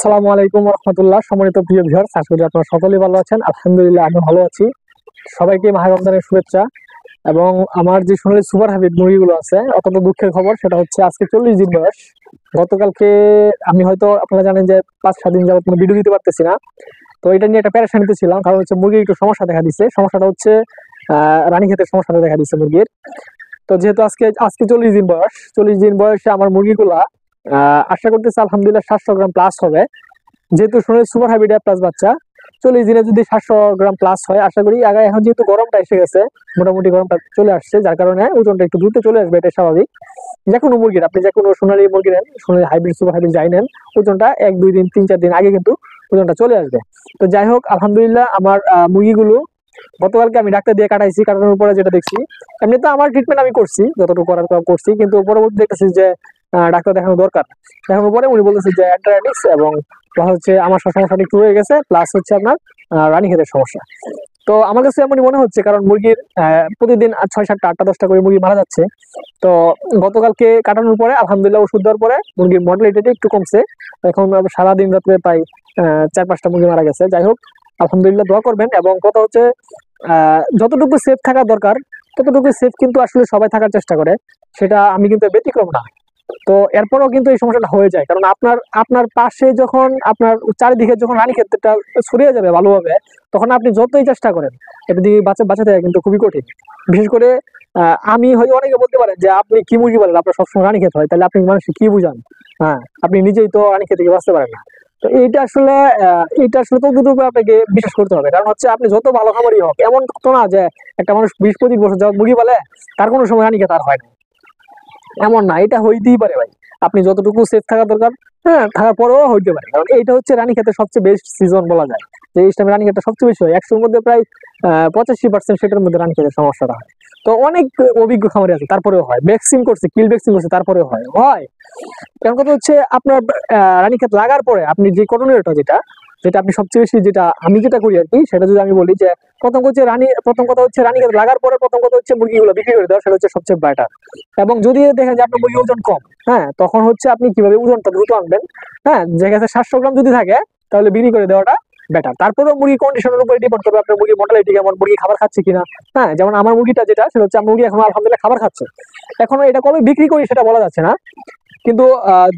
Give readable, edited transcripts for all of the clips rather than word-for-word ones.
আসসালামু আলাইকুম রহমতুল্লাহ। সম্মানিত প্রিয় ভিউয়ার্স, আশা করি আপনারা সকলেই ভালো আছেন। আলহামদুলিল্লাহ আমি ভালো আছি। সবাইকে মাহে রমজানের শুভেচ্ছা। এবং আমার যে সোনালী সুপার হাইব্রিড মুরগিগুলো আছে, অত্যন্ত দুঃখের খবর, সেটা হচ্ছে আজকে 40 দিন বয়স। গতকালকে আমি হয়তো আপনারা জানেন যে 5-7 দিন যাবত কোনো ভিডিও দিতে পারতেছি না। তো এটা নিয়ে একটা প্যারেশানিতে ছিলাম, কারণ হচ্ছে মুরগির একটু সমস্যা দেখা দিচ্ছে। সমস্যাটা হচ্ছে রানীক্ষেতের সমস্যাটা দেখা দিচ্ছে মুরগির। তো যেহেতু আজকে আজকে 40 দিন বয়স, 40 দিন বয়সে আমার মুরগিগুলা আশা করতেছি আলহামদুলিল্লাহ 700 গ্রাম প্লাস হবে। যেহেতু সোনালী সুপার হাইব্রিড প্লাস বাচ্চা, 40 দিনে যদি 700 গ্রাম প্লাস হয়, আশা করি আগে এখন যেহেতু গরমটা এসে গেছে, মোটামুটি গরমটা চলে আসছে, যার কারণে ওজনটা একটু দ্রুত চলে আসবে, এটা স্বাভাবিক। যে কোনো মুরগির, আপনি যে কোনো সোনালী মুরগি নেন, সোনালী হাইব্রিড সুপার হাইব্রিড যাই নেন, ওজনটা 1-2 দিন 3-4 দিন আগে কিন্তু ওজনটা চলে আসবে। তো যাই হোক, আলহামদুলিল্লাহ আমার মুরগিগুলো গতকালকে আমি ডাক্তার দিয়ে কাটাইছি। কাটানোর পরে যেটা দেখছি, এমনি তো আমার ট্রিটমেন্ট আমি করছি, যতটুকু করার করছি, কিন্তু পরবর্তী দেখতেছি যে ডাক্তার দেখানো দরকার। দেখানোর পরে উনি বলতেছে যে অ্যান্টারাইটিস এবং হচ্ছে আমার সমস্যাটা একটু হয়ে গেছে, প্লাস হচ্ছে আপনার রানীক্ষেতের সমস্যা। তো আমার কাছে এমনই মনে হচ্ছে, কারণ মুরগির প্রতিদিন 6-7-8-10টা করে মুরগি মারা যাচ্ছে। তো গতকালকে কাটানোর পরে আলহামদুলিল্লাহ ওষুধ দেওয়ার পরে মুরগির মর্টালিটি একটু কমছে। এখন সারাদিন রাত্রে প্রায় 4-5টা মুরগি মারা গেছে। যাই হোক, আলহামদুলিল্লাহ দোয়া করবেন। এবং কথা হচ্ছে যতটুকু সেফ থাকা দরকার ততটুকু সেফ কিন্তু আসলে সবাই থাকার চেষ্টা করে, সেটা আমি কিন্তু ব্যতিক্রম না। তো এরপরেও কিন্তু এই সমস্যাটা হয়ে যায়, কারণ আপনার আপনার পাশে যখন আপনার চারিদিকে যখন রানীক্ষেতটা ছড়িয়ে যাবে ভালোভাবে, তখন আপনি যতই চেষ্টা করেন এটা দিয়ে বাঁচাতে কিন্তু খুবই কঠিন। বিশেষ করে আমি হয়তো, অনেকে বলতে পারেন যে আপনি কি মুরগি বলেন, আপনার সবসময় রানীক্ষেত হয়, তাহলে আপনি মানুষকে কি বুঝান? হ্যাঁ, আপনি নিজেই তো রানীক্ষেত থেকে বাঁচতে পারেন না। তো এইটা আসলে ততটুকু আপনাকে বিশ্বাস করতে হবে, কারণ হচ্ছে আপনি যত ভালো খামারই হোক, এমন তো না যে একটা মানুষ 20-25 বছর যাওয়া মুরগি বলে তার কোনো সময় রানীক্ষেত আর হয় না, এমন না। এটা হইতেই পারে ভাই, আপনি যতটুকু সেফ থাকা দরকার, হ্যাঁ, থাকার পরেও হইতে পারে। কারণ এইটা হচ্ছে রানীক্ষেতের সবচেয়ে বেস্ট সিজন বলা যায়, যে এই টাইমে রানীক্ষেতটা সবচেয়ে বেশি হয়। 100-র মধ্যে প্রায় 85% সেটার মধ্যে রানীক্ষেতের সমস্যাটা হয়। তো অনেক অভিজ্ঞ খামারি আছে, তারপরেও হয়। ভ্যাকসিন করছে, কিল ভ্যাকসিন করছে, তারপরেও হয় হয় কারণ কথা হচ্ছে আপনার রানীক্ষেত লাগার পরে আপনি যে করণীয়টা, যেটা যেটা আপনি সবচেয়ে বেশি, যেটা আমি যেটা করি আর কি, সেটা যদি আমি বলি যে প্রথম কথা হচ্ছে রানীক্ষেত লাগার পরে প্রথম কথা হচ্ছে মুরগিগুলো বিক্রি করে দেওয়া, সেটা হচ্ছে সবচেয়ে বেটার। এবং যদি দেখেন যে আপনার মুরগির ওজন কম, হ্যাঁ, তখন হচ্ছে আপনি কিভাবে ওজনটা দ্রুত আনবেন, হ্যাঁ, যে কাছে 700 গ্রাম যদি থাকে, তাহলে বিক্রি করে দেওয়াটা বেটার। তারপরেও মুরগি কন্ডিশনের উপরে ডিপেন্ড করবে, আপনার মুরগির মর্টালিটি কেমন, মুরগি খাবার খাচ্ছে কিনা। হ্যাঁ, যেমন আমার মুরগিটা যেটা, সেটা হচ্ছে আমার মুরগি এখন আলহামদুলিল্লাহ খাবার খাচ্ছে। এখনো এটা কবে বিক্রি করি সেটা বলা যাচ্ছে না, কিন্তু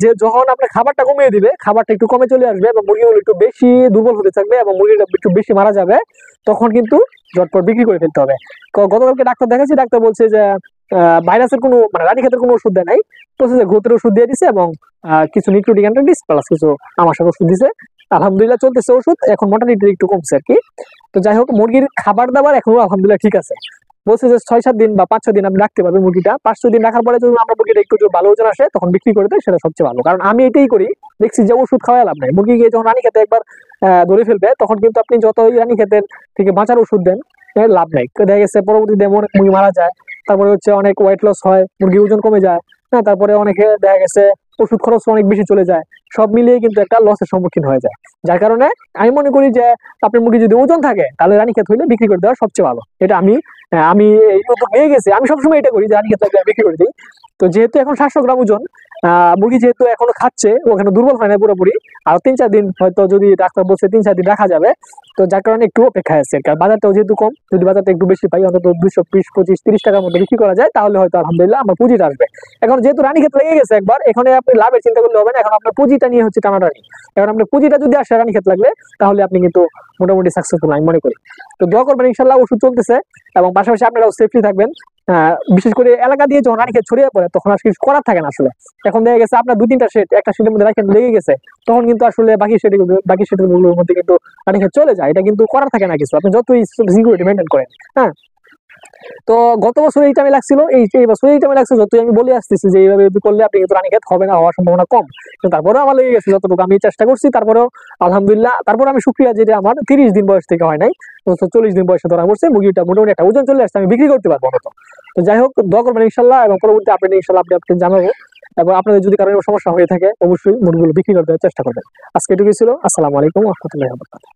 যে যখন আপনার খাবারটা কমিয়ে দিবে, খাবারটা একটু কমে চলে আসবে এবং মুরগিগুলো একটু বেশি দুর্বল হতে থাকবে এবং মুরগিটা একটু বেশি মারা যাবে, তখন কিন্তু ঝটপট বিক্রি করে ফেলতে হবে। গতকালকে ডাক্তার দেখাচ্ছি, ডাক্তার বলছে যে ভাইরাসের কোনো, মানে রানীক্ষেতের কোনো ওষুধ দেয় নাই, প্রসেসে গ্রোথের ওষুধ দিয়ে দিছে এবং কিছু নিউক্লিওটিক অ্যান্টাসিড প্লাস কিছু আমাশার ওষুধ দিছে। আলহামদুলিল্লাহ চলতেছে ওষুধ, এখন মোটামুটি একটু কমছে আর কি। তো যাই হোক, মুরগির খাবার দাবার এখনো আলহামদুলিল্লাহ ঠিক আছে। বলছে যে 6-7 দিন বা 5-6 দিন আপনি রাখতে পারবেন মুরগিটা। 5-6 দিন রাখার পরে যদি আমরা মুরগিটা একটু ভালো ওজন আসে, তখন বিক্রি করে দেয়, সেটা সবচেয়ে ভালো। কারণ আমি এটাই করি, দেখছি যে ওষুধ খাওয়া লাভ নাই। মুরগিকে যখন রানীক্ষেতে একবার ধরে ফেলবে, তখন কিন্তু আপনি যতই রানীক্ষেতের থেকে বাঁচার ওষুধ দেন, লাভ নাই। তো দেখা গেছে পরবর্তীতে অনেক মুরগি মারা যায়, তারপরে হচ্ছে অনেক ওয়েট লস হয়, মুরগির ওজন কমে যায়। হ্যাঁ, তারপরে অনেকে দেখা গেছে ওষুধ খরচ অনেক বেশি চলে যায়, সব মিলিয়ে কিন্তু একটা লসের সম্মুখীন হয়ে যায়। যার কারণে আমি মনে করি যে আপনার মুরগি যদি ওজন থাকে, তাহলে রানীক্ষেত হইলে বিক্রি করে দেওয়া সবচেয়ে ভালো। এটা আমি এই উদ্যোগ নিয়ে গেছি, আমি সবসময় এটা করি যে রানীক্ষেত থাকলে বিক্রি করে দিই। তো যেহেতু এখন 700 গ্রাম ওজন, মুরগি যেহেতু এখনো খাচ্ছে, ওখানে দুর্বল হয় না পুরোপুরি, আর 3-4 দিন হয়তো, যদি ডাক্তার বলছে 3-4 দিন রাখা যাবে, তো যার কারণে একটু অপেক্ষায় আছে। কারণ বাজারটাও যেহেতু কম, যদি বাজারটা একটু বেশি পাই, অন্তত 220, 25, 30 টাকার মধ্যে বিক্রি করা যায়, তাহলে হয়তো আলহামদুলিল্লাহ আমার পুঁজিটা আসবে। এখন যেহেতু রানীক্ষেত লেগে গেছে একবার, এখানে আপনি লাভের চিন্তা করলে হবে না, এখন আপনার পুঁজিটা নিয়ে হচ্ছে টানাটানি। এখন আপনার পুঁজিটা যদি আসে রানীক্ষেত লাগলে, তাহলে আপনি কিন্তু মোটামুটি সাকসেসফুল আমি মনে করি। তো দোয়া করবেন, ইনশাল্লাহ ওষুধ চলতেছে এবং পাশাপাশি আপনারাও সেফলি থাকবেন। বিশেষ করে এলাকা দিয়ে যখন রানীক্ষেত ছড়িয়ে পড়ে, তখন আর কিছু করার থাকে না আসলে। এখন দেখা গেছে আপনার 2-3টা শেড একটা শেডের মধ্যে রাখেন লেগে গেছে, তখন কিন্তু আসলে বাকি শেডের মধ্যে কিন্তু রানীক্ষেত চলে যায়, এটা কিন্তু করার থাকে না কিছু, আপনি যতই সিকিউরিটি মেনটেন করেন। হ্যাঁ, তো গত বছর এই টাইমে লাগছিল, এই বছর এই টাইমে লাগছে, যতই আমি বলে আসতেছি যে এইভাবে করলে আপনি কিন্তু রানীক্ষেত হবে না, হওয়ার সম্ভাবনা কম। কিন্তু তারপরেও আমার লেগে গেছে, যতটুকু আমি চেষ্টা করছি, তারপরেও আলহামদুলিল্লাহ। তারপর আমি শুক্রিয়া যেটা আমার 30 দিন বয়স থেকে হয় নাই, 40 দিন বয়সে ধরা পড়ছে, মুরগিটা মোটামুটি একটা ওজন চলে আসছে, আমি বিক্রি করতে পারবো মতো। তো যাই হোক, দোয়া করবেন ইনশাল্লাহ, এবং পরবর্তী আপডেট ইনশাল্লাহ আপনি জানাবো। এবং আপনাদের যদি কারো সমস্যা হয়ে থাকে, অবশ্যই মুরগিগুলো বিক্রি করতে চেষ্টা করবেন। আজকে এটুকুই ছিল। আসসালামু আলাইকুম ওয়া রাহমাতুল্লাহি ওয়া বারাকাতুহু।